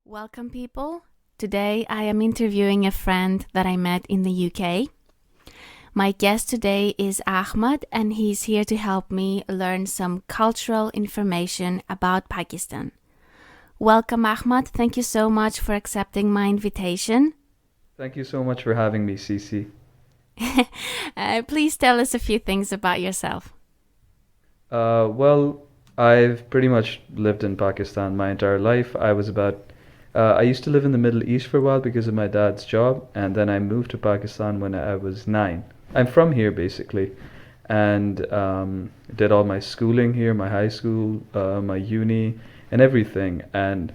Welcome, people. Today I am interviewing a friend that I met in the UK. My guest today is Ahmad, and he's here to help me learn some cultural information about Pakistan. Welcome, Ahmad. Thank you so much for accepting my invitation. Thank you so much for having me, Cece. Please tell us a few things about yourself. Well, I've pretty much lived in Pakistan my entire life. I used to live in the Middle East for a while because of my dad's job, and then I moved to Pakistan when I was 9. I'm from here basically, and did all my schooling here, my high school, my uni, and everything. And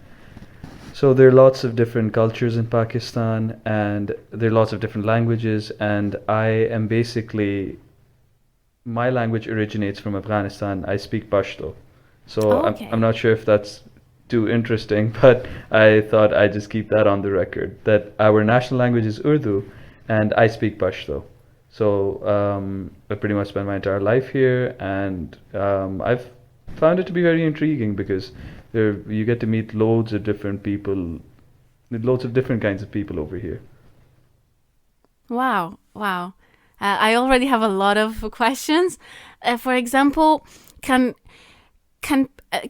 so there are lots of different cultures in Pakistan, and there are lots of different languages, and I am basically my language originates from Afghanistan. I speak Pashto. So I'm Okay. not sure if that's too interesting, but I thought I'd just keep that on the record that our national language is Urdu and I speak Pashto. So I pretty much spent my entire life here, and I've found it to be very intriguing because you get to meet loads of different people, loads of different kinds of people over here. Wow. Wow. I already have a lot of questions. For example, can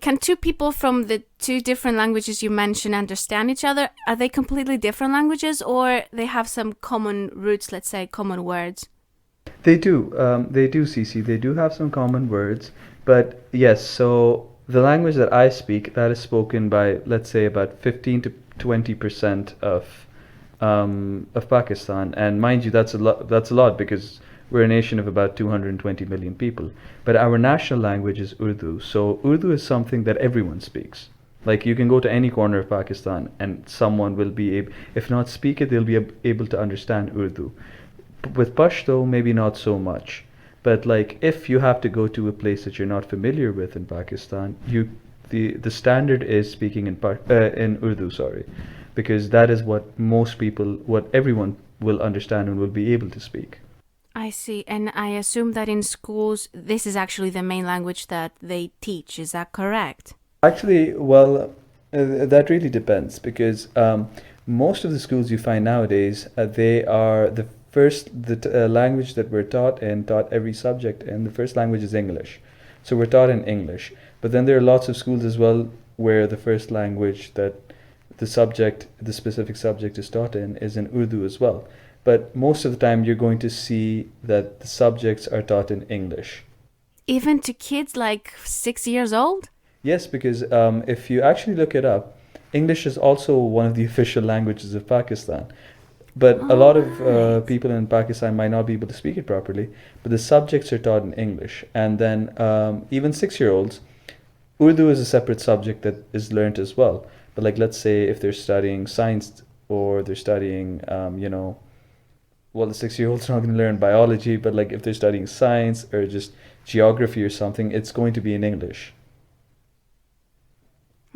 can two people from the two different languages you mentioned understand each other? Are they completely different languages, or they have some common roots, let's say common words? They do, Cece. They do have some common words, but yes. So the language that I speak, that is spoken by, let's say, about 15 to 20% of Pakistan, and mind you, that's a lot. That's a lot because we're a nation of about 220 million people. But our national language is Urdu. So Urdu is something that everyone speaks. Like you can go to any corner of Pakistan and someone will be able, if not speak it, they'll be able to understand Urdu. With Pashto, maybe not so much. But like if you have to go to a place that you're not familiar with in Pakistan, the standard is speaking in Urdu, sorry, because that is what most people, what everyone will understand and will be able to speak. I see. And I assume that in schools, this is actually the main language that they teach. Is that correct? Actually, well, that really depends because most of the schools you find nowadays, they are the language that we're taught and taught every subject, and the first language is English. So we're taught in English. But then there are lots of schools as well where the first language that the specific subject is taught in is in Urdu as well. But most of the time, you're going to see that the subjects are taught in English. Even to kids like 6 years old? Yes, because if you actually look it up, English is also one of the official languages of Pakistan. But a All lot of right. people in Pakistan might not be able to speak it properly, but the subjects are taught in English. And then even 6-year-olds, Urdu is a separate subject that is learnt as well. But like, let's say if they're studying science or they're studying, well, the 6-year-old's not going to learn biology, but like if they're studying science or just geography or something, it's going to be in English.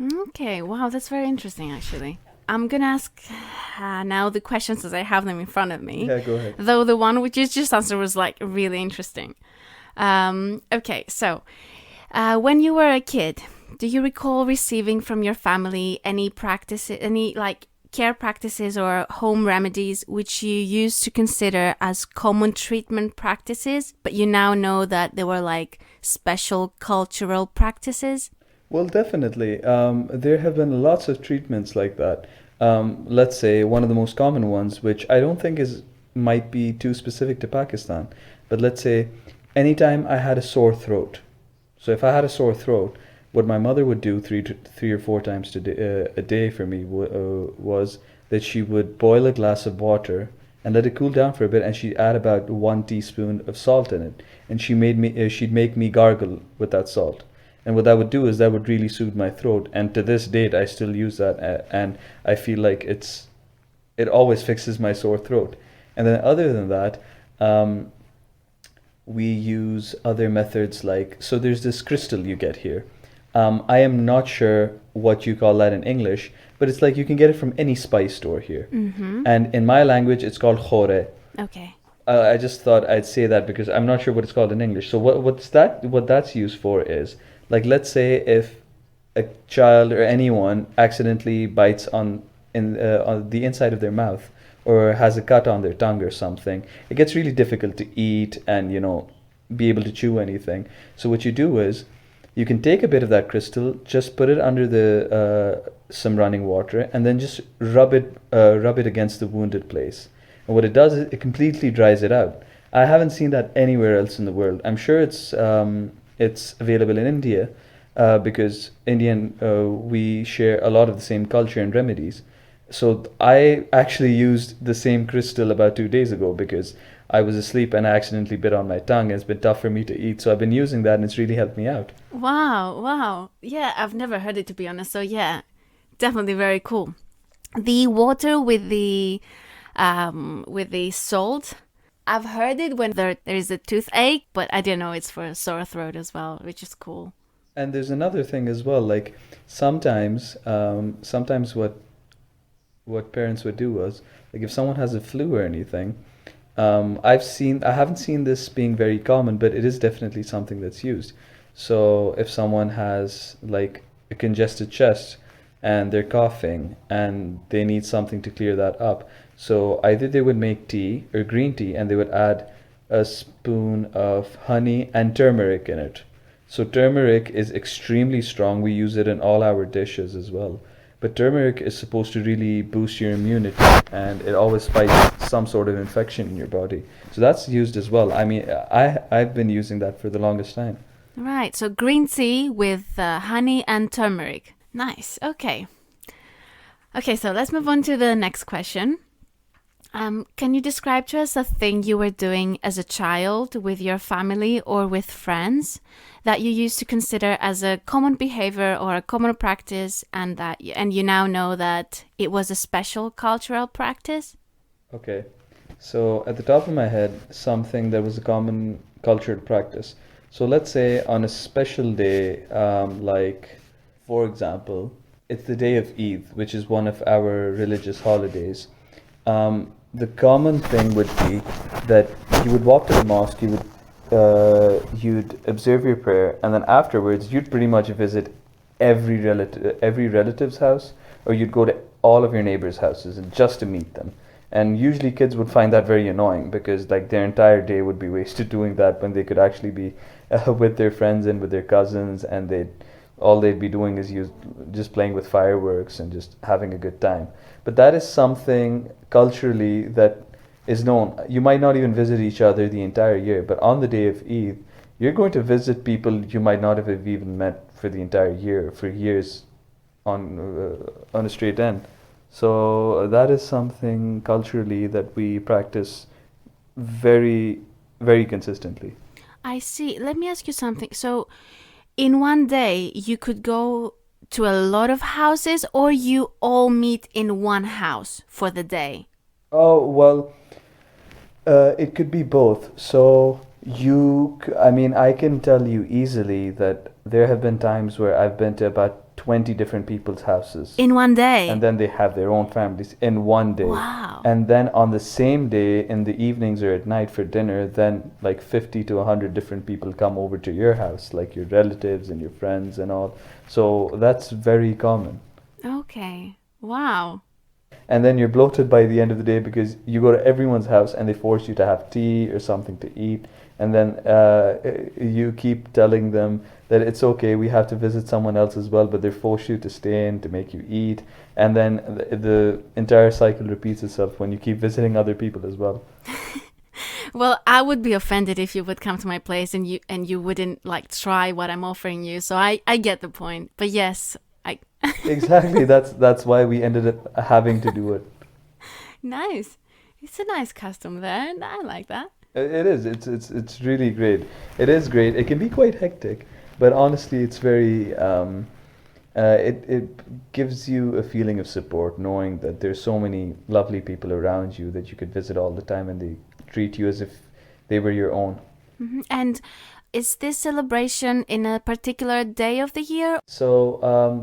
Okay, wow, that's very interesting actually. I'm gonna ask now the questions as I have them in front of me, Yeah, go ahead. though the one which you just answered was like really interesting. Okay, so when you were a kid, do you recall receiving from your family any practices, any like care practices or home remedies which you used to consider as common treatment practices, but you now know that they were like special cultural practices? Well, definitely. There have been lots of treatments like that. Let's say one of the most common ones, which I don't think is might be too specific to Pakistan, but let's say anytime I had a sore throat. So if I had a sore throat, what my mother would do three or four times a day for me was that she would boil a glass of water and let it cool down for a bit, and she'd add about 1 teaspoon of salt in it, and she'd make me gargle with that salt. And what that would do is that would really soothe my throat. And to this date, I still use that, and I feel like it always fixes my sore throat. And then other than that, um, we use other methods like so. There's this crystal you get here. I am not sure what you call that in English, but it's like you can get it from any spice store here. Mm-hmm. And in my language, it's called khore. Okay. I just thought I'd say that because I'm not sure what it's called in English. So what that's used for is like let's say if a child or anyone accidentally bites on the inside of their mouth or has a cut on their tongue or something, it gets really difficult to eat and be able to chew anything. So what you do is you can take a bit of that crystal, just put it under the some running water, and then just rub it against the wounded place. And what it does is it completely dries it out. I haven't seen that anywhere else in the world. I'm sure it's available in India, because Indian we share a lot of the same culture and remedies. So I actually used the same crystal about 2 days ago because I was asleep and I accidentally bit on my tongue. It's been tough for me to eat, so I've been using that and it's really helped me out. Wow, wow. Yeah, I've never heard it, to be honest. So yeah, definitely very cool. The water with the salt. I've heard it when there is a toothache, but I didn't know it's for a sore throat as well, which is cool. And there's another thing as well, like sometimes what parents would do was, like, if someone has a flu or anything, I haven't seen this being very common, but it is definitely something that's used. So if someone has like a congested chest and they're coughing and they need something to clear that up, so either they would make tea or green tea and they would add a spoon of honey and turmeric in it. So turmeric is extremely strong. We use it in all our dishes as well. But turmeric is supposed to really boost your immunity and it always fights some sort of infection in your body. So that's used as well. I mean, I've been using that for the longest time. Right, so green tea with honey and turmeric. Nice, okay. Okay, so let's move on to the next question. Can you describe to us a thing you were doing as a child with your family or with friends that you used to consider as a common behavior or a common practice, and you now know that it was a special cultural practice? Okay. So at the top of my head, something that was a common cultural practice. So let's say on a special day, like for example, it's the day of Eid, which is one of our religious holidays. The common thing would be that you would walk to the mosque, you'd observe your prayer, and then afterwards you'd pretty much visit every relative's house, or you'd go to all of your neighbors' houses and just to meet them. And usually kids would find that very annoying because like their entire day would be wasted doing that when they could actually be with their friends and with their cousins, and they'd be doing is just playing with fireworks and just having a good time. But that is something culturally that is known. You might not even visit each other the entire year, but on the day of Eid, you're going to visit people you might not have even met for the entire year, for years on a straight end. So that is something culturally that we practice very, very consistently. I see. Let me ask you something. So, in one day, you could go to a lot of houses, or you all meet in one house for the day? Oh, well, it could be both. So I mean, I can tell you easily that there have been times where I've been to about 20 different people's houses. In one day? And then they have their own families in one day. Wow. And then on the same day, in the evenings or at night for dinner, then like 50 to 100 different people come over to your house, like your relatives and your friends and all. So that's very common. Okay. Wow. And then you're bloated by the end of the day because you go to everyone's house and they force you to have tea or something to eat. And then you keep telling them that it's okay, we have to visit someone else as well, but they force you to stay in to make you eat. And then the entire cycle repeats itself when you keep visiting other people as well. Well, I would be offended if you would come to my place and you wouldn't like try what I'm offering you. So I get the point. But yes, I Exactly, that's why we ended up having to do it. Nice. It's a nice custom there. I like that. It is. It's really great. It is great. It can be quite hectic, but honestly, it's very. It gives you a feeling of support, knowing that there's so many lovely people around you that you could visit all the time, and they treat you as if they were your own. And is this celebration in a particular day of the year? So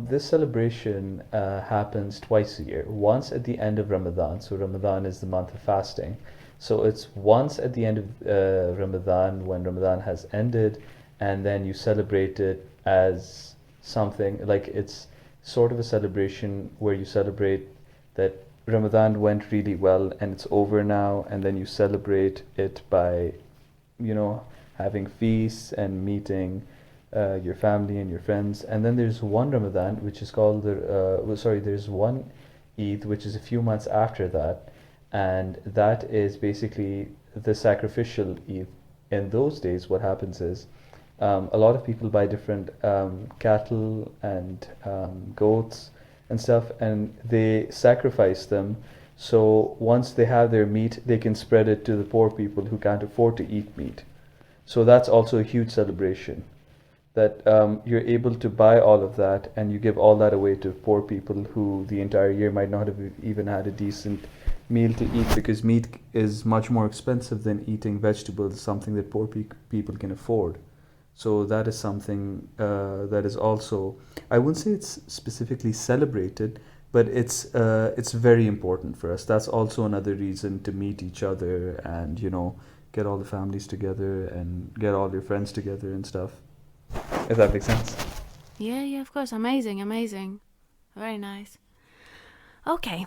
this celebration happens twice a year. Once at the end of Ramadan. So Ramadan is the month of fasting. So it's once at the end of Ramadan when Ramadan has ended, and then you celebrate it as something like it's sort of a celebration where you celebrate that Ramadan went really well and it's over now, and then you celebrate it by, you know, having feasts and meeting your family and your friends. And then there's one Ramadan, which is called there's one Eid, which is a few months after that, and that is basically the sacrificial Eid. In those days, what happens is a lot of people buy different cattle and goats and stuff, and they sacrifice them. So once they have their meat, they can spread it to the poor people who can't afford to eat meat. So that's also a huge celebration that you're able to buy all of that and you give all that away to poor people who the entire year might not have even had a decent meal to eat, because meat is much more expensive than eating vegetables, something that poor people can afford. So that is something that is also, I wouldn't say it's specifically celebrated, but it's very important for us. That's also another reason to meet each other and, you know, get all the families together and get all your friends together and stuff. If that makes sense. Yeah, yeah, of course. Amazing, amazing. Very nice. Okay,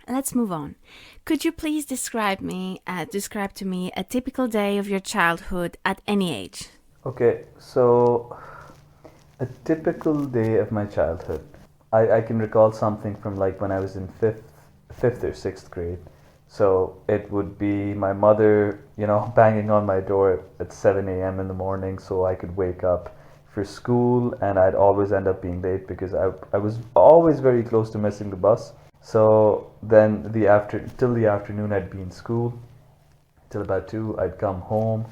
let's move on. Could you please describe to me a typical day of your childhood at any age? Okay, so a typical day of my childhood. I can recall something from like when I was in fifth or sixth grade. So it would be my mother, you know, banging on my door at 7 a.m. in the morning so I could wake up for school, and I'd always end up being late because I was always very close to missing the bus. So then till the afternoon I'd be in school till about 2. I'd come home,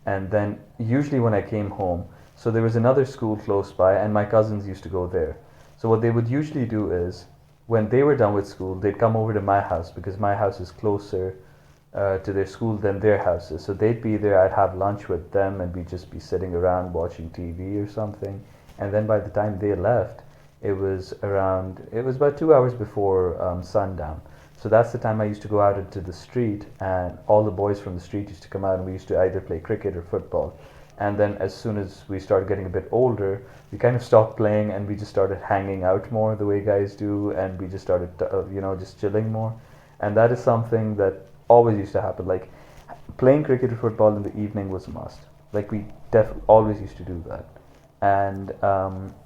and then usually when I came home, so there was another school close by and my cousins used to go there. So what they would usually do is when they were done with school, they'd come over to my house because my house is closer to their school than their houses. So they'd be there, I'd have lunch with them, and we'd just be sitting around watching TV or something. And then by the time they left, it was about 2 hours before sundown. So that's the time I used to go out into the street, and all the boys from the street used to come out, and we used to either play cricket or football. And then as soon as we started getting a bit older, we kind of stopped playing and we just started hanging out more the way guys do, and we just started, just chilling more. And that is something that always used to happen. Like playing cricket or football in the evening was a must. Like we always used to do that. And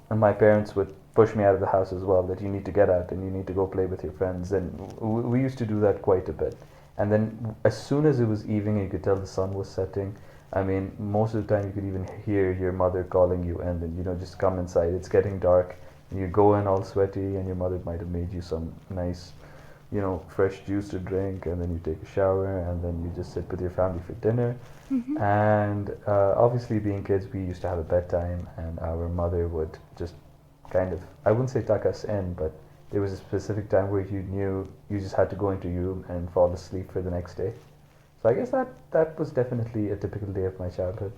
my parents would push me out of the house as well, that you need to get out and you need to go play with your friends. And we used to do that quite a bit. And then as soon as it was evening, you could tell the sun was setting. I mean, most of the time you could even hear your mother calling you, and then, just come inside. It's getting dark, and you go in all sweaty, and your mother might have made you some nice, fresh juice to drink, and then you take a shower, and then you just sit with your family for dinner. Mm-hmm. And obviously, being kids, we used to have a bedtime, and our mother would just kind of, I wouldn't say tuck us in, but there was a specific time where you knew you just had to go into your room and fall asleep for the next day. So I guess that was definitely a typical day of my childhood.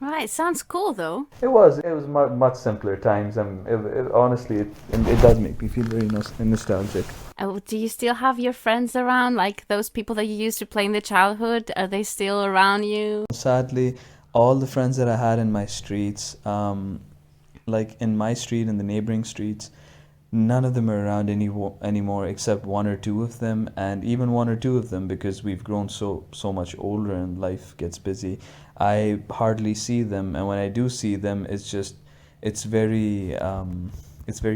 Right, sounds cool though. It was much simpler times, and honestly, it does make me feel very nostalgic. Oh, do you still have your friends around, like those people that you used to play in the childhood? Are they still around you? Sadly, all the friends that I had in my streets, like in my street and the neighboring streets, none of them are around anymore except one or two of them, and even one or two of them, because we've grown so much older and life gets busy, I hardly see them. And when I do see them, it's very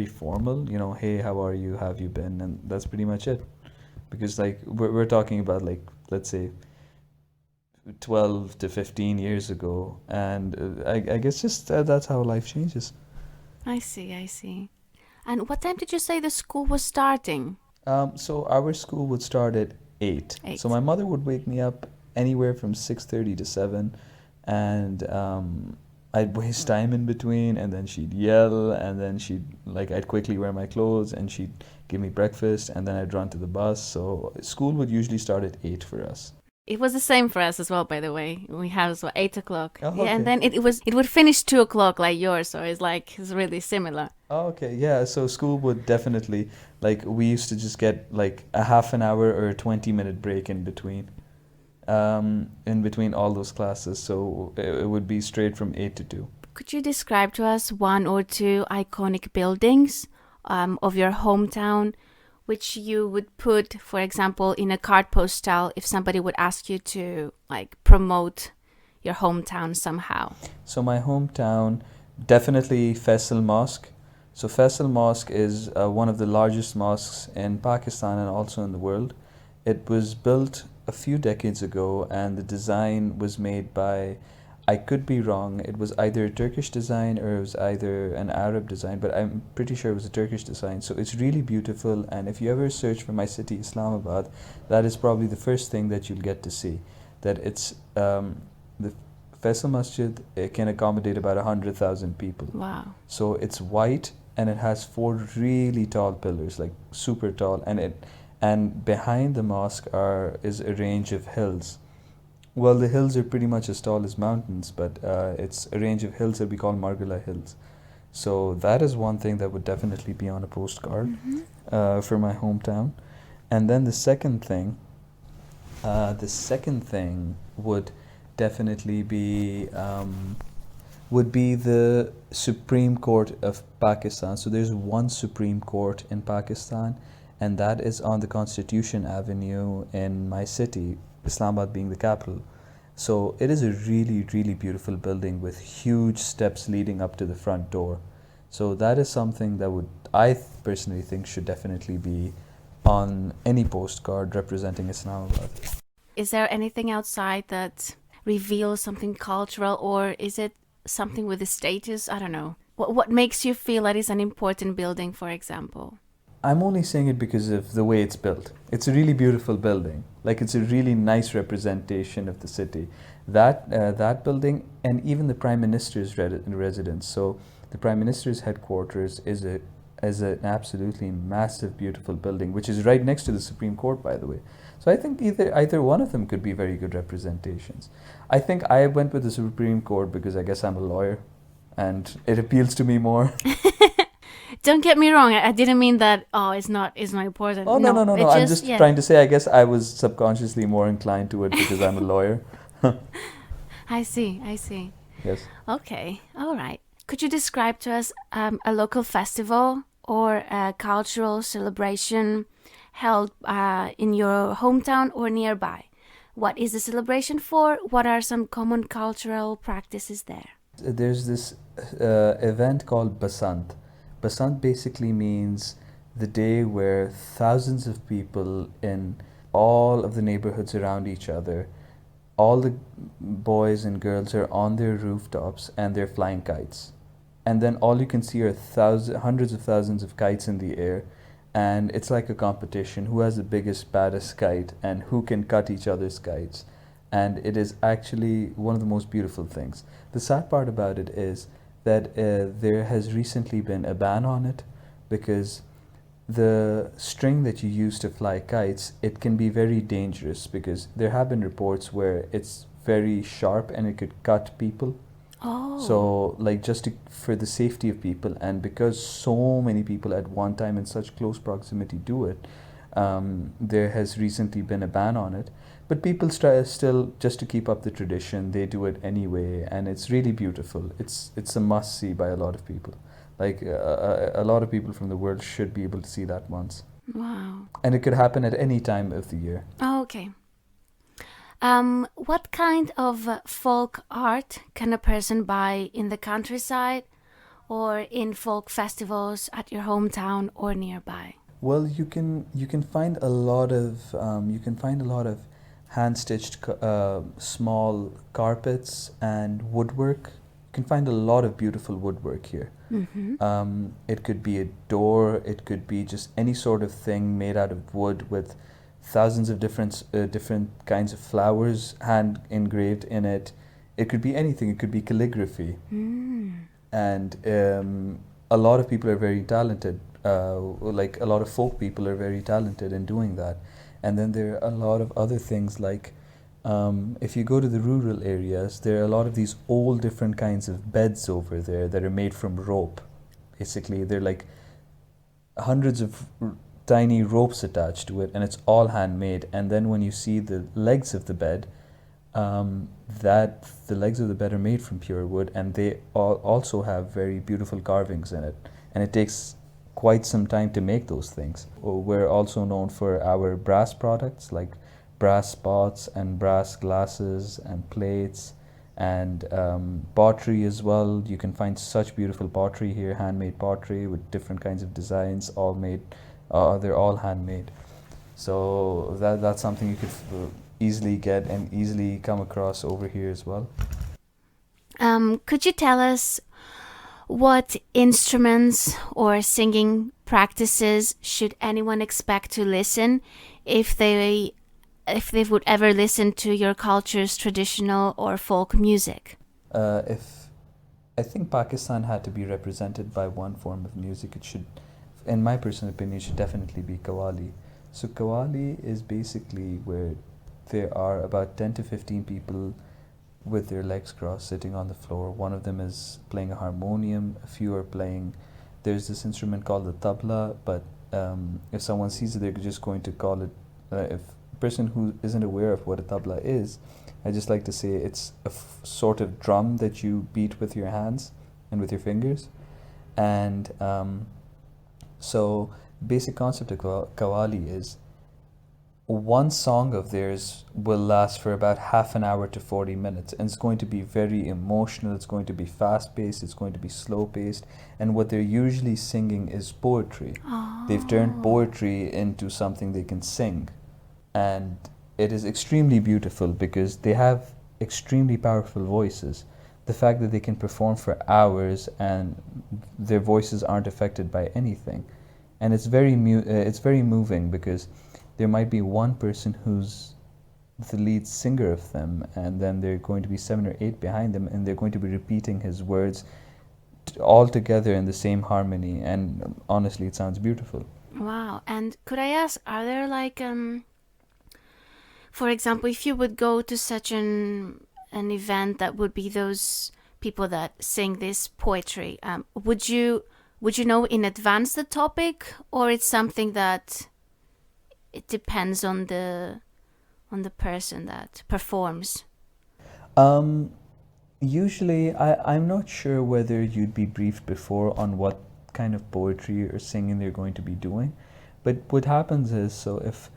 formal, hey, how are you, have you been, and that's pretty much it. Because like we're talking about, like, let's say 12 to 15 years ago, and I guess just that's how life changes. I see. And what time did you say the school was starting? So our school would start at 8. 8. So my mother would wake me up anywhere from 6:30 to 7, and I'd waste time in between, and then she'd yell, and then I'd quickly wear my clothes, and she'd give me breakfast, and then I'd run to the bus. So school would usually start at 8 for us. It was the same for us as well, by the way. We had as well 8 o'clock. Oh, okay. Yeah, and then it would finish 2 o'clock like yours, so it's really similar. Oh, okay, yeah. So school would definitely, we used to just get like a half an hour or a 20-minute break in between all those classes. So it would be straight from 8 to 2. Could you describe to us one or two iconic buildings of your hometown, which you would put, for example, in a card postal if somebody would ask you to like promote your hometown somehow? So my hometown, definitely Faisal Mosque. So Faisal Mosque is one of the largest mosques in Pakistan and also in the world. It was built a few decades ago, and the design was made by, I could be wrong, it was either a Turkish design or it was either an Arab design, but I'm pretty sure it was a Turkish design. So it's really beautiful, and if you ever search for my city, Islamabad, that is probably the first thing that you'll get to see. That it's the Faisal Masjid, it can accommodate about 100,000 people. Wow. So it's white and it has four really tall pillars, like super tall, and behind the mosque is a range of hills. Well, the hills are pretty much as tall as mountains, but it's a range of hills that we call Margala Hills. So that is one thing that would definitely be on a postcard for my hometown. And then the second thing would definitely be the Supreme Court of Pakistan. So there's one Supreme Court in Pakistan, and that is on the Constitution Avenue in my city, Islamabad being the capital. So it is a really, really beautiful building with huge steps leading up to the front door. So that is something that personally think should definitely be on any postcard representing Islamabad. Is there anything outside that reveals something cultural, or is it something with the status? I don't know. What makes you feel that is an important building, for example? I'm only saying it because of the way it's built. It's a really beautiful building. Like, it's a really nice representation of the city. That building, and even the Prime Minister's residence. So the Prime Minister's headquarters is an absolutely massive, beautiful building, which is right next to the Supreme Court, by the way. So I think either one of them could be very good representations. I think I went with the Supreme Court because I guess I'm a lawyer, and it appeals to me more. Don't get me wrong. I didn't mean that. Oh, it's not important. Oh, no. I'm just trying to say, I guess I was subconsciously more inclined to it because I'm a lawyer. I see. Yes. Okay. All right. Could you describe to us a local festival or a cultural celebration held in your hometown or nearby? What is the celebration for? What are some common cultural practices there? There's this event called Basant. Basant basically means the day where thousands of people in all of the neighborhoods around each other, all the boys and girls are on their rooftops and they're flying kites. And then all you can see are hundreds of thousands of kites in the air. And it's like a competition, who has the biggest, baddest kite and who can cut each other's kites. And it is actually one of the most beautiful things. The sad part about it is that there has recently been a ban on it, because the string that you use to fly kites, it can be very dangerous, because there have been reports where it's very sharp and it could cut people. Oh. So, like, for the safety of people, and because so many people at one time in such close proximity do it, there has recently been a ban on it. But people still, just to keep up the tradition, they do it anyway, and it's really beautiful. It's a must-see by a lot of people. Like, a lot of people from the world should be able to see that once. Wow. And it could happen at any time of the year. Oh, okay. What kind of folk art can a person buy in the countryside or in folk festivals at your hometown or nearby? Well, you can find a lot of hand-stitched small carpets and woodwork. You can find a lot of beautiful woodwork here. Mm-hmm. It could be a door. It could be just any sort of thing made out of wood with thousands of different kinds of flowers hand engraved in it. It could be anything. It could be calligraphy. And a lot of people are very talented. Like, a lot of folk people are very talented in doing that. And then there are a lot of other things, like if you go to the rural areas, there are a lot of these old different kinds of beds over there that are made from rope. Basically, they're like hundreds of tiny ropes attached to it, and it's all handmade. And then when you see the legs of the bed, that the legs of the bed are made from pure wood, and they also have very beautiful carvings in it. And it takes quite some time to make those things. We're also known for our brass products like brass pots and brass glasses and plates and pottery as well. You can find such beautiful pottery here, handmade pottery with different kinds of designs, all made. They're all handmade. So that's something you could easily get and easily come across over here as well. Could you tell us what instruments or singing practices should anyone expect to listen if they would ever listen to your culture's traditional or folk music? If I think Pakistan had to be represented by one form of music, it should, in my personal opinion, should definitely be Qawwali. So Qawwali is basically where there are about 10 to 15 people with their legs crossed sitting on the floor. One of them is playing a harmonium, a few are playing, there's this instrument called the tabla, but if someone sees it, they're just going to call it, if a person who isn't aware of what a tabla is, I just like to say it's a sort of drum that you beat with your hands and with your fingers. And so basic concept of Qawwali is one song of theirs will last for about half an hour to 40 minutes, and it's going to be very emotional, it's going to be fast-paced, it's going to be slow-paced, and what they're usually singing is poetry. They've turned poetry into something they can sing, and it is extremely beautiful because they have extremely powerful voices. The fact that they can perform for hours and their voices aren't affected by anything, and it's very moving because there might be one person who's the lead singer of them, and then there are going to be 7 or 8 behind them, and they're going to be repeating his words all together in the same harmony, and honestly, it sounds beautiful. Wow. And could I ask, are there for example, if you would go to such an event that would be those people that sing this poetry, would you know in advance the topic, or it's something that it depends on the person that performs? Usually, I'm not sure whether you'd be briefed before on what kind of poetry or singing they're going to be doing. But what happens is, so if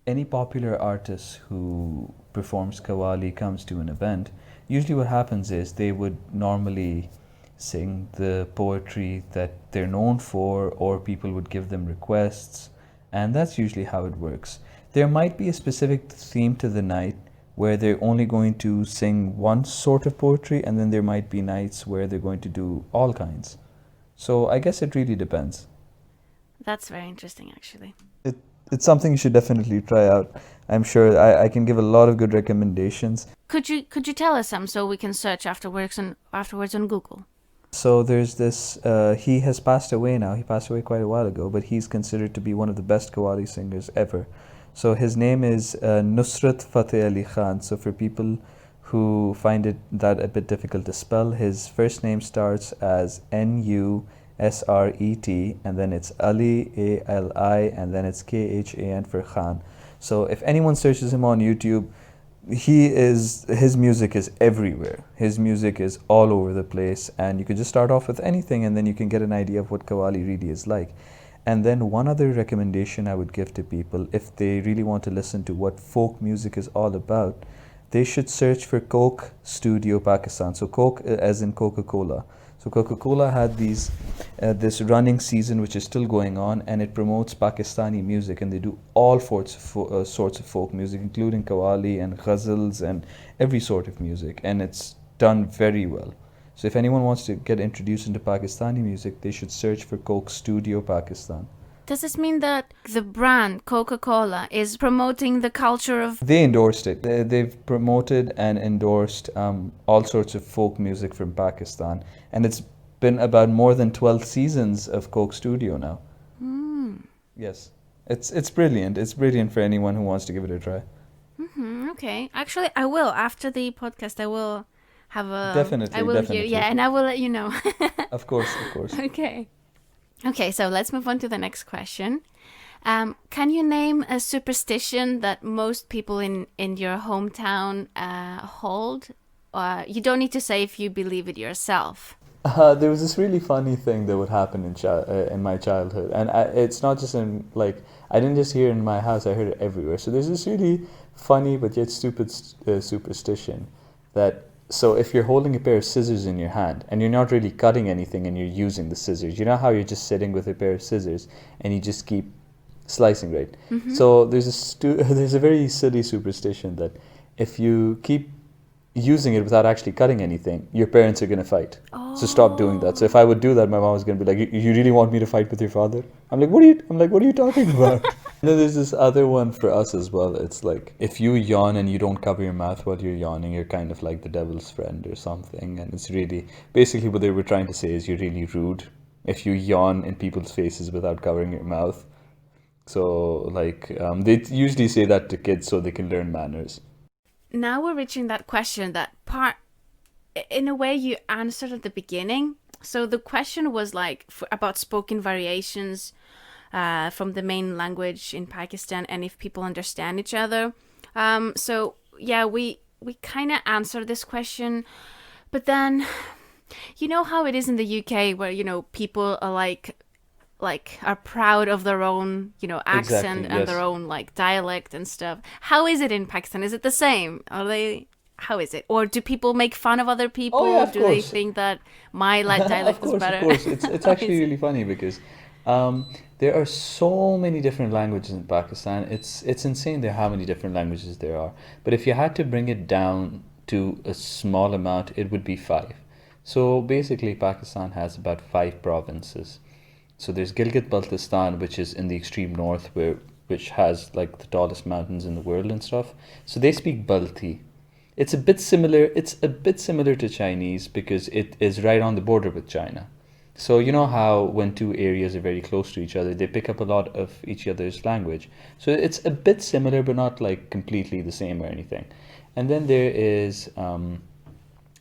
any popular artist who performs Qawwali comes to an event, usually what happens is they would normally sing the poetry that they're known for, or people would give them requests. And that's usually how it works. There might be a specific theme to the night where they're only going to sing one sort of poetry, and then there might be nights where they're going to do all kinds. So I guess it really depends. That's very interesting, actually. It's something you should definitely try out. I'm sure I can give a lot of good recommendations. Could you tell us some so we can search afterwards on Google? So there's this, he has passed away now. He passed away quite a while ago, but he's considered to be one of the best Qawwali singers ever. So his name is Nusrat Fateh Ali Khan. So for people who find it that a bit difficult to spell, his first name starts as Nusret, and then it's Ali, Ali, and then it's Khan for Khan. So if anyone searches him on YouTube, his music is everywhere. His music is all over the place, and you could just start off with anything, and then you can get an idea of what Qawwali really is like. And then one other recommendation I would give to people, if they really want to listen to what folk music is all about, they should search for Coke Studio Pakistan. So Coke as in Coca-Cola. So Coca-Cola had this running season which is still going on, and it promotes Pakistani music, and they do all sorts of folk music, including Qawwali and ghazals and every sort of music, and it's done very well. So if anyone wants to get introduced into Pakistani music, they should search for Coke Studio Pakistan. Does this mean that the brand Coca-Cola is promoting the culture of... They endorsed it. They've promoted and endorsed all sorts of folk music from Pakistan. And it's been about more than 12 seasons of Coke Studio now. Yes. It's brilliant. It's brilliant for anyone who wants to give it a try. Okay. Actually, I will. After the podcast, I will have a... Definitely. Hear, yeah, and I will let you know. Of course. Okay, so let's move on to the next question. Can you name a superstition that most people in your hometown hold? You don't need to say if you believe it yourself. There was this really funny thing that would happen in my childhood, and it's not just in like I didn't just hear it in my house; I heard it everywhere. So there's this really funny but yet stupid superstition that so if you're holding a pair of scissors in your hand and you're not really cutting anything and you're using the scissors, you know how you're just sitting with a pair of scissors and you just keep slicing, right? So there's a very silly superstition that if you keep using it without actually cutting anything, your parents are going to fight. So stop doing that. So if I would do that, my mom was going to be like, "You really want me to fight with your father?" I'm like, "What are you talking about?" And then there's this other one for us as well. It's like if you yawn and you don't cover your mouth while you're yawning, you're kind of like the devil's friend or something. And it's really basically what they were trying to say is you're really rude if you yawn in people's faces without covering your mouth. So like they usually say that to kids so they can learn manners. Now we're reaching that question that part, in a way, you answered at the beginning. So the question was like about spoken variations from the main language in Pakistan and if people understand each other. So yeah, we kind of answered this question, but then you know how it is in the UK where people are are proud of their own accent Exactly, and yes. their own dialect and stuff. How is it in Pakistan? Is it the same? Are they How is it? Or do people make fun of other people? Oh yeah, of Do they course. think that my dialect is Of better? course. It's How actually is it? really funny because there are so many different languages in Pakistan. It's insane there how many different languages there are. But if you had to bring it down to a small amount, it would be five. So basically, Pakistan has about five provinces. So there's Gilgit-Baltistan, which is in the extreme north, which has like the tallest mountains in the world and stuff. So they speak Balti. It's a bit similar. It's a bit similar to Chinese because it is right on the border with China. So you know how when two areas are very close to each other, they pick up a lot of each other's language. So it's a bit similar, but not like completely the same or anything. And then there is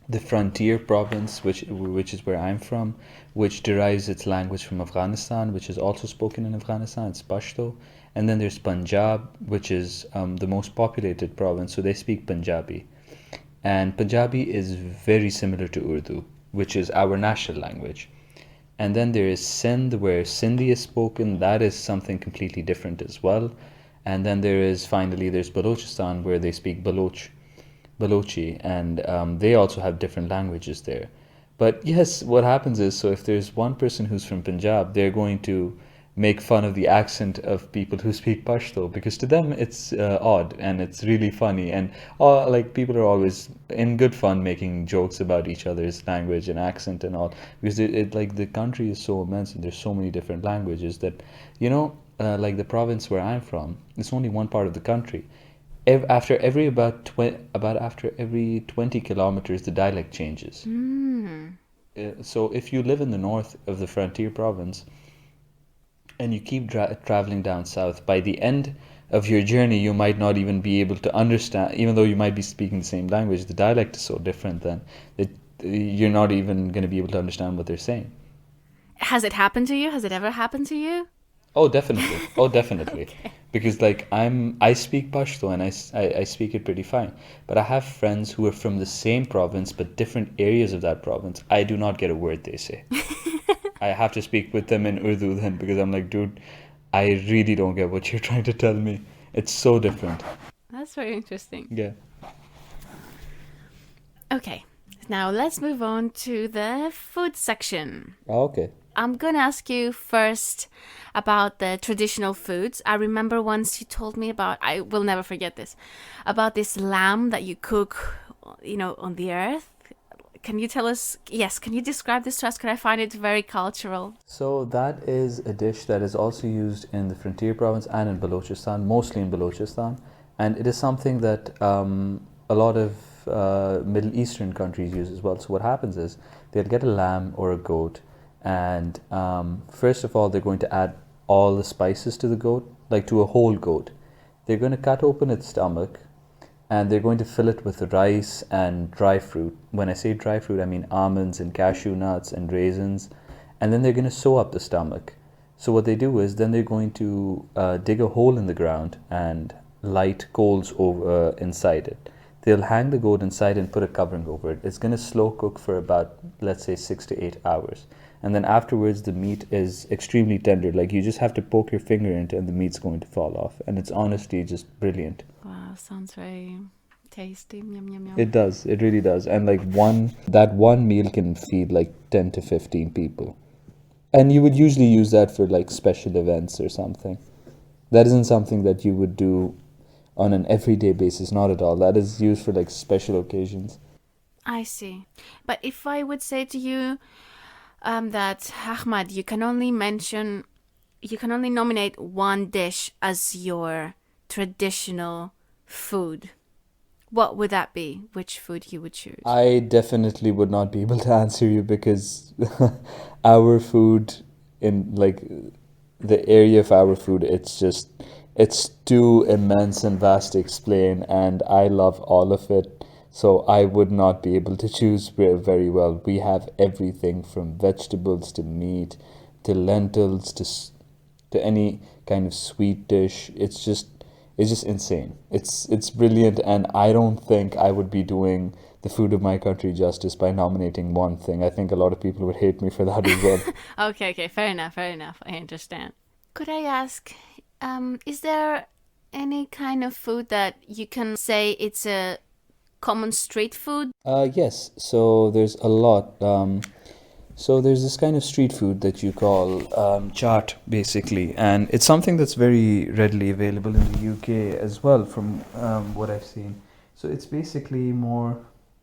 the frontier province, which is where I'm from, which derives its language from Afghanistan, which is also spoken in Afghanistan. It's Pashto. And then there's Punjab, which is the most populated province, so they speak Punjabi. And Punjabi is very similar to Urdu, which is our national language. And then there is Sindh, where Sindhi is spoken. That is something completely different as well. And then there's Balochistan, where they speak Balochi, and they also have different languages there. But yes, what happens is, so if there's one person who's from Punjab, they're going to make fun of the accent of people who speak Pashto because to them it's odd and it's really funny and like people are always in good fun making jokes about each other's language and accent and all because like the country is so immense and there's so many different languages that like the province where I'm from, it's only one part of the country. After every after every 20 kilometers the dialect changes. So if you live in the north of the frontier province and you keep traveling down south, by the end of your journey, you might not even be able to understand, even though you might be speaking the same language. The dialect is so different then that you're not even going to be able to understand what they're saying. Has it happened to you? Has it ever happened to you? Oh, definitely. Oh, definitely. Okay. Because like I speak Pashto and I speak it pretty fine. But I have friends who are from the same province but different areas of that province. I do not get a word they say. I have to speak with them in Urdu then because I'm like, dude, I really don't get what you're trying to tell me. It's so different. That's very interesting. Yeah. Okay, now let's move on to the food section. Oh, okay. I'm gonna ask you first about the traditional foods. I remember once you told me about, I will never forget this, about this lamb that you cook, on the earth. Can you tell us, yes, can you describe this to us? Could I find it very cultural? So that is a dish that is also used in the frontier province and in Balochistan, mostly in Balochistan. And it is something that a lot of Middle Eastern countries use as well. So what happens is they'll get a lamb or a goat and first of all, they're going to add all the spices to the goat, like to a whole goat. They're going to cut open its stomach and they're going to fill it with rice and dry fruit. When I say dry fruit, I mean almonds and cashew nuts and raisins. And then they're going to sew up the stomach. So what they do is then they're going to dig a hole in the ground and light coals over inside it. They'll hang the goat inside and put a covering over it. It's going to slow cook for about, let's say, 6 to 8 hours. And then afterwards, the meat is extremely tender. Like you just have to poke your finger into it and the meat's going to fall off. And it's honestly just brilliant. Wow, sounds very tasty. Yum, yum, yum. It does. It really does. And like one meal can feed like 10 to 15 people. And you would usually use that for like special events or something. That isn't something that you would do on an everyday basis, not at all. That is used for like special occasions. I see. But if I would say to you that, Ahmad, you can only nominate one dish as your traditional food, what would that be? Which food you would choose? I definitely would not be able to answer you because our food in like the area of our food, it's too immense and vast to explain, and I love all of it. So I would not be able to choose very well. We have everything from vegetables to meat to lentils to any kind of sweet dish. It's just insane. It's brilliant, and I don't think I would be doing the food of my country justice by nominating one thing. I think a lot of people would hate me for that as well. Okay, fair enough. I understand. Could I ask, is there any kind of food that you can say it's a common street food? Yes, so there's a lot. So there's this kind of street food that you call chaat, basically, and it's something that's very readily available in the UK as well, from what I've seen. So it's basically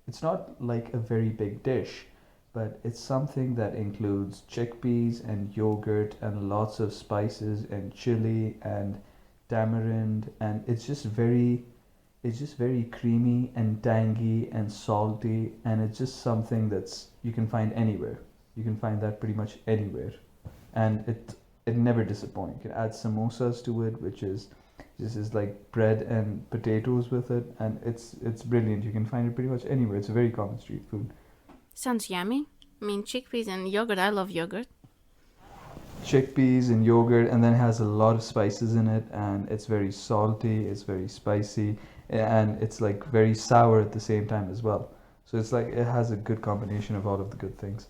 it's not like a very big dish, but it's something that includes chickpeas and yogurt and lots of spices and chili and tamarind, and it's just very creamy and tangy and salty, and it's just something that's you can find anywhere. You can find that pretty much anywhere, and it never disappoints. You can add samosas to it, which is like bread and potatoes with it, and it's brilliant. You can find it pretty much anywhere. It's a very common street food. Sounds yummy. I mean, chickpeas and yogurt. I love yogurt. Chickpeas and yogurt, and then it has a lot of spices in it, and it's very salty, it's very spicy, and it's like very sour at the same time as well. So it's like it has a good combination of all of the good things.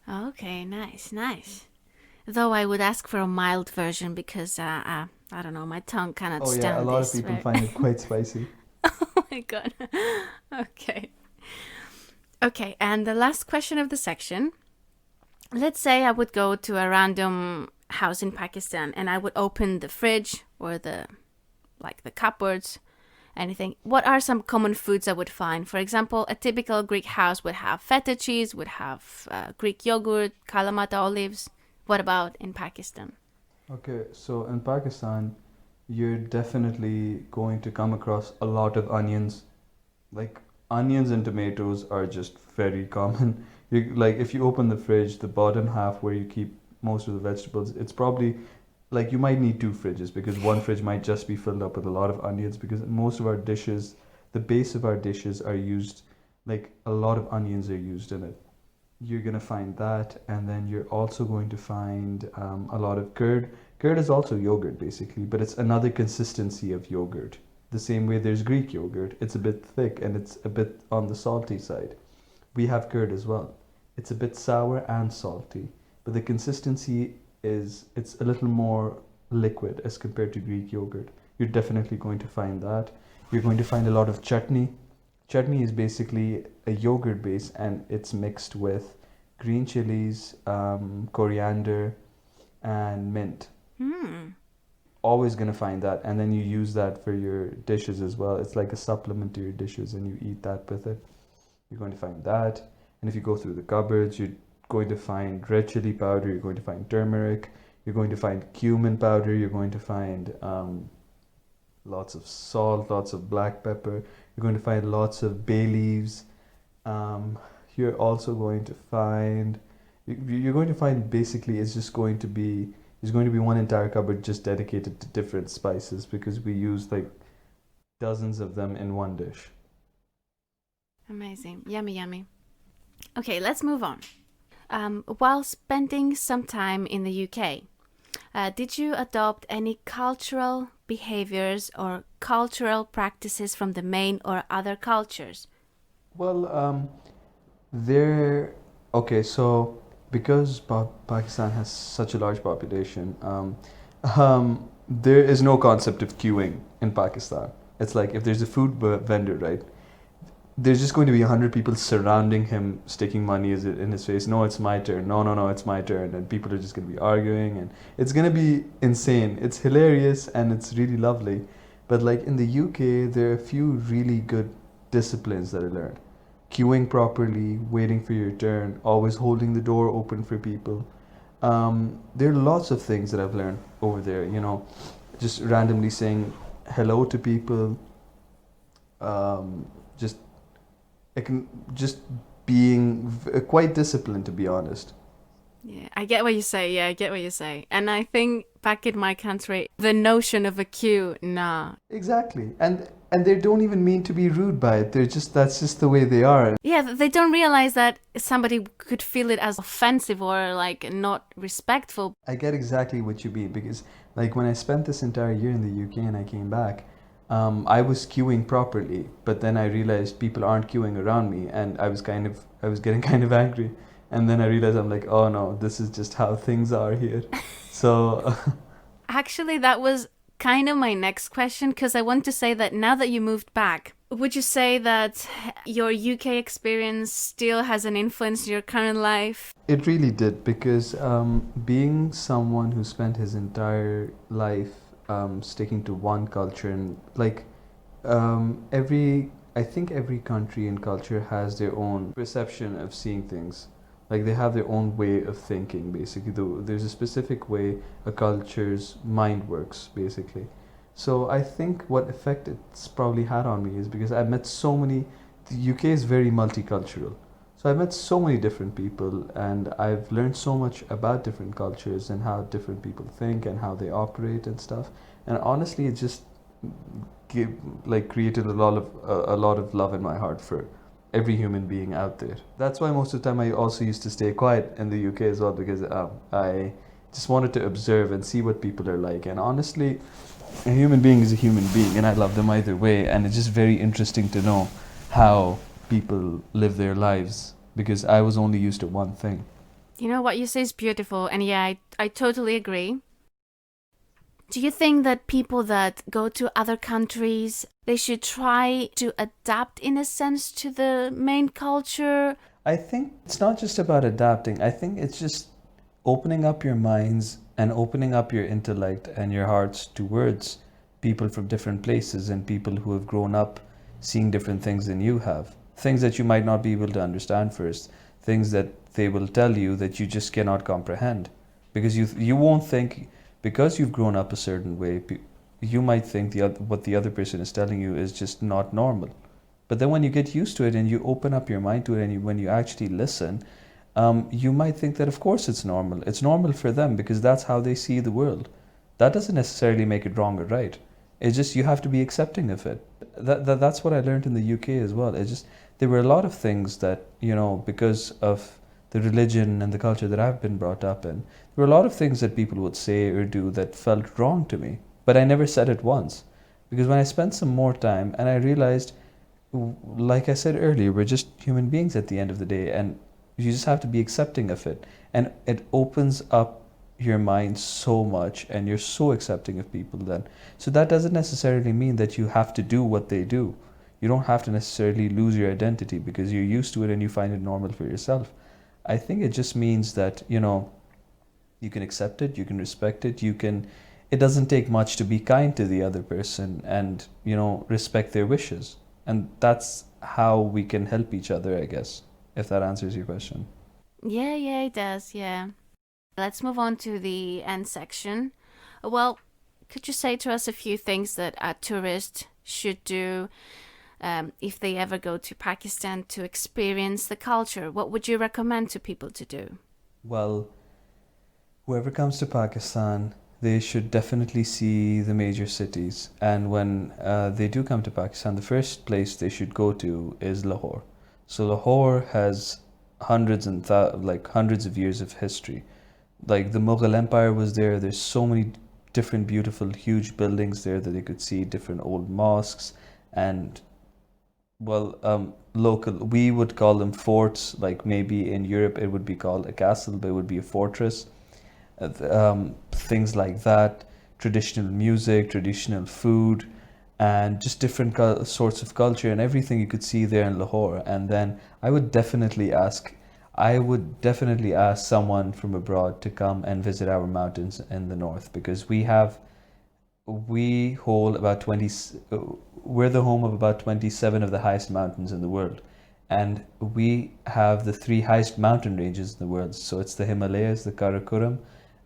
Okay, nice. Though I would ask for a mild version because I don't know, my tongue cannot Oh stand yeah, a lot this, of people right? find it quite spicy. Oh my god. Okay, and the last question of the section. Let's say I would go to a random house in Pakistan and I would open the fridge or the cupboards, anything. What are some common foods I would find? For example, a typical Greek house would have feta cheese, would have Greek yogurt, Kalamata olives. What about in Pakistan? Okay, so in Pakistan, you're definitely going to come across a lot of onions. Like onions and tomatoes are just very common. Like if you open the fridge, the bottom half where you keep most of the vegetables, it's probably like you might need two fridges because one fridge might just be filled up with a lot of onions because most of our dishes, the base of our dishes are used, like a lot of onions are used in it. You're gonna find that, and then you're also going to find a lot of curd. Curd is also yogurt basically, but it's another consistency of yogurt. The same way there's Greek yogurt, it's a bit thick and it's a bit on the salty side. We have curd as well. It's a bit sour and salty, but the consistency it's a little more liquid as compared to Greek yogurt. You're definitely going to find that. You're going to find a lot of chutney. Chutney is basically a yogurt base and it's mixed with green chilies, coriander, and mint. Always gonna find that, and then you use that for your dishes as well. It's like a supplement to your dishes, and you eat that with it. You're going to find that, and if you go through the cupboards, you're going to find red chili powder. You're going to find turmeric. You're going to find cumin powder. You're going to find lots of salt, lots of black pepper. You're going to find lots of bay leaves. You're also going to find basically it's going to be one entire cupboard just dedicated to different spices because we use like dozens of them in one dish. Amazing. Yummy. Okay, let's move on. While spending some time in the UK, Did you adopt any cultural behaviors or cultural practices from the main or other cultures? Well, there. Okay, so because Pakistan has such a large population, there is no concept of queuing in Pakistan. It's like if there's a food vendor, right? There's just going to be 100 people surrounding him, sticking money in his face. No, it's my turn. No, no, no, it's my turn. And people are just going to be arguing, and it's going to be insane. It's hilarious and it's really lovely. But like in the UK, there are a few really good disciplines that I learned. Queuing properly, waiting for your turn, always holding the door open for people. There are lots of things that I've learned over there, just randomly saying hello to people, just I can just being quite disciplined, to be honest. Yeah, I get what you say. Yeah, I get what you say. And I think back in my country, the notion of a queue, nah. Exactly, and they don't even mean to be rude by it. That's just the way they are. Yeah, they don't realize that somebody could feel it as offensive or like not respectful. I get exactly what you mean because, like, when I spent this entire year in the UK and I came back, I was queuing properly, but then I realized people aren't queuing around me, and I was getting kind of angry, and then I realized I'm like, oh no, this is just how things are here. So Actually, that was kind of my next question because I want to say that now that you moved back, would you say that your UK experience still has an influence in your current life? it really did because being someone who spent his entire life sticking to one culture and like I think every country and culture has their own perception of seeing things. Like they have their own way of thinking. Basically, there's a specific way a culture's mind works. Basically, so I think what effect it's probably had on me is because I've met so many. The UK is very multicultural. So I've met so many different people and I've learned so much about different cultures and how different people think and how they operate and stuff. And honestly, it just give, created a lot of love in my heart for every human being out there. That's why most of the time I also used to stay quiet in the UK as well because I just wanted to observe and see what people are like. And honestly, a human being is a human being and I love them either way. And it's just very interesting to know how people live their lives because I was only used to one thing. You know, what you say is beautiful, and yeah, I totally agree. Do you think that people that go to other countries, they should try to adapt in a sense to the main culture? I think it's not just about adapting. I think it's just opening up your minds and opening up your intellect and your hearts towards people from different places and people who have grown up seeing different things than you have. Things that you might not be able to understand first, things that they will tell you that you just cannot comprehend. Because you won't think, because you've grown up a certain way, you might think what the other person is telling you is just not normal. But then when you get used to it and you open up your mind to it and when you actually listen, you might think that of course it's normal. It's normal for them because that's how they see the world. That doesn't necessarily make it wrong or right. It's just you have to be accepting of it. That's what I learned in the UK as well. It's just there were a lot of things that, because of the religion and the culture that I've been brought up in, there were a lot of things that people would say or do that felt wrong to me. But I never said it once. Because when I spent some more time and I realized, like I said earlier, we're just human beings at the end of the day and you just have to be accepting of it. And it opens up your mind so much and you're so accepting of people then. So that doesn't necessarily mean that you have to do what they do. You don't have to necessarily lose your identity because you're used to it and you find it normal for yourself. I think it just means that, you can accept it, you can respect it, it doesn't take much to be kind to the other person and, respect their wishes. And that's how we can help each other, I guess, if that answers your question. Yeah, it does, yeah. Let's move on to the end section. Well, could you say to us a few things that a tourist should do if they ever go to Pakistan to experience the culture? What would you recommend to people to do? Well, whoever comes to Pakistan, they should definitely see the major cities. And when they do come to Pakistan, the first place they should go to is Lahore. So Lahore has hundreds of years of history. like the Mughal Empire was there. There's so many different beautiful huge buildings there that they could see, different old mosques, and well, local, we would call them forts. Like maybe in Europe it would be called a castle, but it would be a fortress. Things like that, traditional music, traditional food, and just different sorts of culture and everything you could see there in Lahore. And then I would definitely ask someone from abroad to come and visit our mountains in the north, because we hold about 20, we're the home of about 27 of the highest mountains in the world. And we have the three highest mountain ranges in the world. So it's the Himalayas, the Karakoram,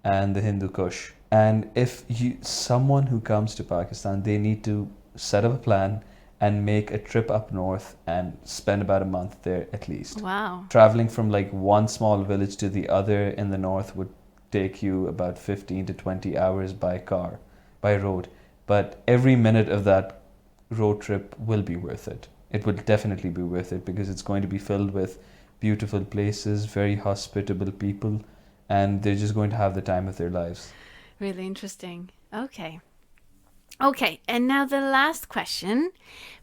and the Hindu Kush. And if someone who comes to Pakistan, they need to set up a plan and make a trip up north and spend about a month there at least. Wow. Traveling from like one small village to the other in the north would take you about 15 to 20 hours by car, by road. But every minute of that road trip will be worth it. It will definitely be worth it, because it's going to be filled with beautiful places, very hospitable people, and they're just going to have the time of their lives. Really interesting. Okay. Okay, and now the last question.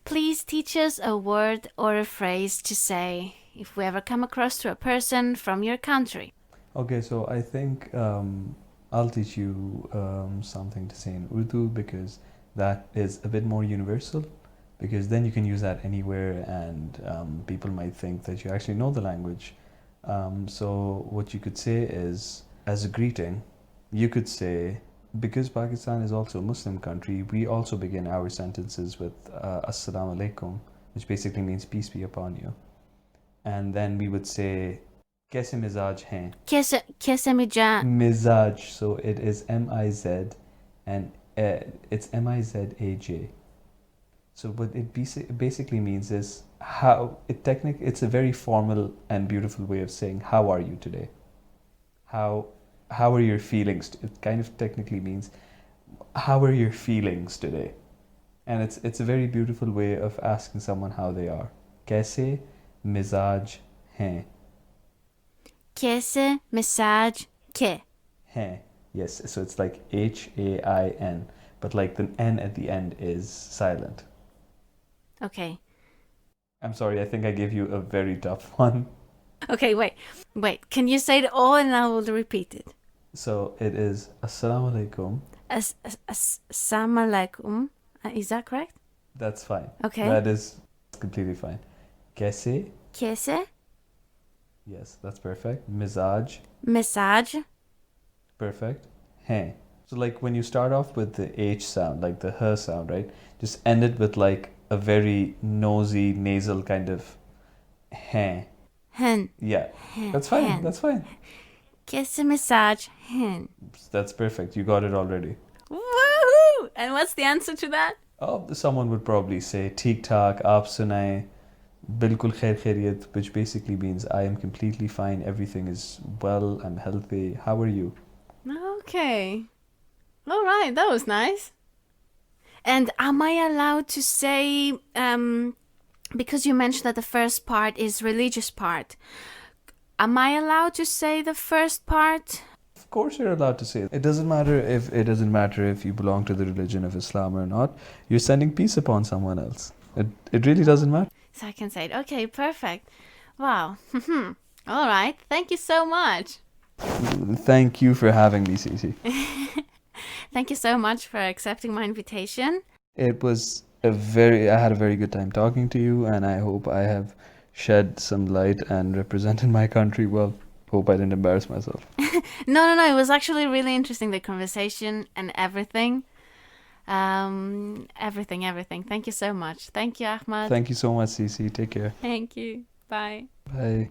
Please teach us a word or a phrase to say if we ever come across to a person from your country. Okay, so I think I'll teach you something to say in Urdu, because that is a bit more universal, because then you can use that anywhere, and people might think that you actually know the language. So what you could say is, as a greeting, you could say, because Pakistan is also a Muslim country, we also begin our sentences with Assalamu alaikum, which basically means peace be upon you. And then we would say, Kaise mizaj hain? Kaise mizaj? Mizaj, so it is M-I-Z, and it's M-I-Z-A-J. So what it basically means is, it's a very formal and beautiful way of saying, how are you today? How are your feelings? It kind of technically means, how are your feelings today? And it's a very beautiful way of asking someone how they are. Kaise mizaj hain? Kaise mizaj ke? Hain. Yes, so it's like H-A-I-N, but like the N at the end is silent. Okay. I'm sorry, I think I gave you a very tough one. Okay, wait. Can you say it all and I will repeat it? So it is Assalamu alaikum. Assalamu alaikum. Is that correct? That's fine. Okay. That is completely fine. Kaise? Kaise? Yes, that's perfect. Mizaj? Mizaj? Perfect. Hain. So like when you start off with the H sound, like the H sound, right? Just end it with like a very nosy, nasal kind of hain. Hen. Yeah, Hen. that's fine. Hen. That's fine. Kaise mizaj hen? That's perfect. You got it already. Woohoo! And what's the answer to that? Oh, someone would probably say "Theek Thaak, aap sunaye, bilkul khair khairiyat," which basically means I am completely fine. Everything is well. I'm healthy. How are you? Okay. All right, that was nice. And am I allowed to say, because you mentioned that the first part is religious part, am I allowed to say the first part? Of course, you're allowed to say it. It doesn't matter if you belong to the religion of Islam or not. You're sending peace upon someone else. It really doesn't matter. So I can say it. Okay, perfect. Wow. All right. Thank you so much. Thank you for having me, Cici. Thank you so much for accepting my invitation. It was I had a very good time talking to you, and I hope I have shed some light and represented my country well. Hope I didn't embarrass myself. No. It was actually really interesting, the conversation and everything. Everything. Thank you so much. Thank you, Ahmad. Thank you so much, Cici. Take care. Thank you. Bye. Bye.